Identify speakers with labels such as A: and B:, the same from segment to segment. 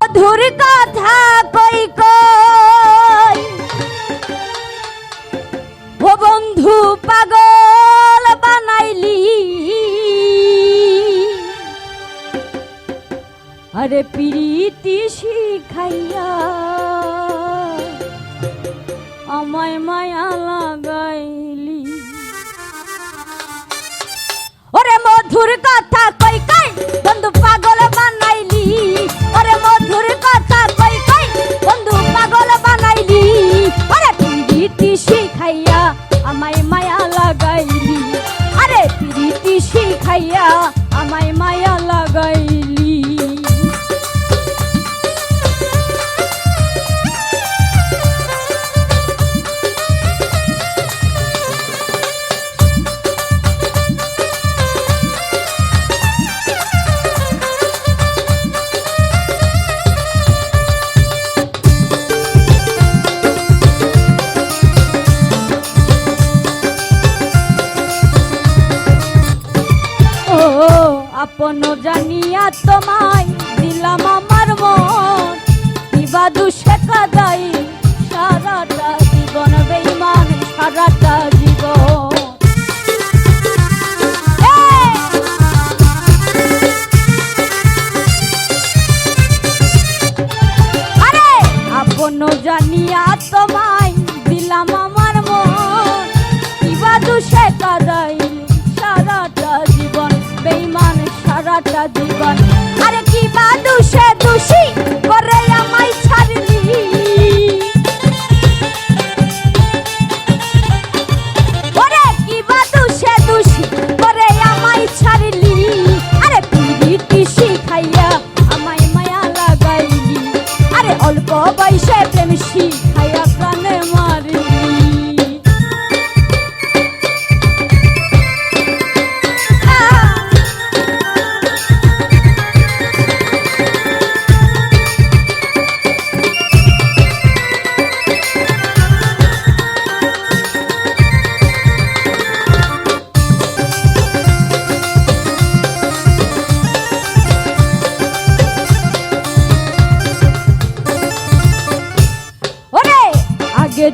A: মধুর কথা কই কই ও বন্ধু পাগল বানাইলি আরে প্রীতি শিখাইয়া আমায় মায়া লাগাইলি ওরে মধুর কথা কই কই বন্ধু পাগল বানাইলি ওরে মধুর কথা কই কই বন্ধু পাগল বানাইলি ওরে প্রীতি শিখাইয়া আমায় মায়া লাগাইলি আরে প্রীতি শিখাইয়া আমায় মায়া লাগাইলি আপন জানিয়া তোমায় দিলাম আমার মন কিবা দুষে কাদাই সারাটা জীবন বেঈমান সারাটা জীবন আরে আপন জানিয়া তোমায় দিলাম আমার মন কিবা দুষে কাদাই সারাটা জীবন বেঈমান সারাটা জীবন আরে কি বা দুষে দোষী করে আমায় ছাড়লি ওরে কি বা দুষে দোষী করে আমায় ছাড়লি আরে প্রীতি শিখাইয়া আমায় মায়া লাগাইলি আরে অল্প বয়সে প্রেম শিখাইয়া প্রাণে মারলি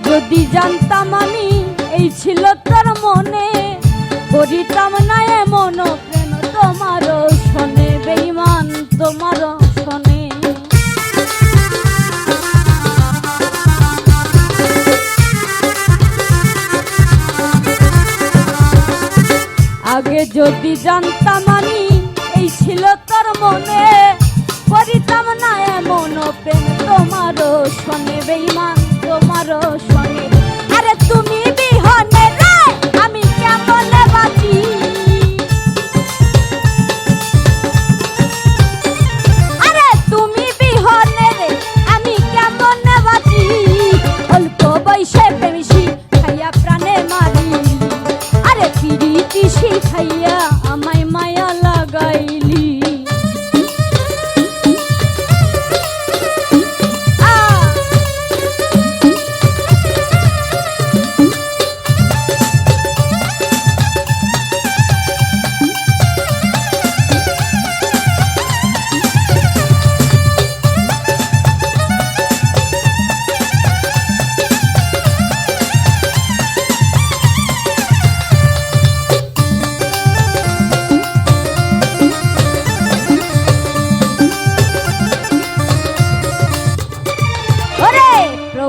A: যদি জানতাম আমি এই ছিল তোর মনে করিতাম না এমন প্রেম তোমার শোনে বেঈমান তোমার শোনে আগে যদি জানতাম আমি এই ছিল তোর মনে করিতাম না এমন প্রেম তোমার শোনে বেঈমান তোমার শোনে আরে তুমি বিহনে রে আমি কেমন বাঁচি আরে তুমি বিহনে রে আমি কেমন বাঁচি অল্প বয়সে প্রেম শিখাইয়া প্রাণে মারি আরে প্রীতি শিখাইয়া আমায় মায়া লাগাইলি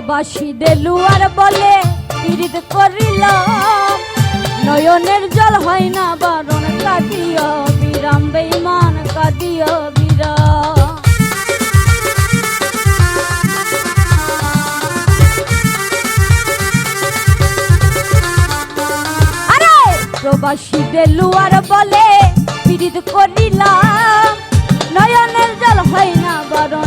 A: প্রবাসী দেলুয়ার বলে পীড়িত করিলাম নয়নের জল হয় না বারণ কাঁদিও বিরাম বেঈমান কাঁদিও বিরাম আরে প্রবাসী দেলুয়ার বলে পীড়িত করিলাম নয়নের জল হয় না বারণ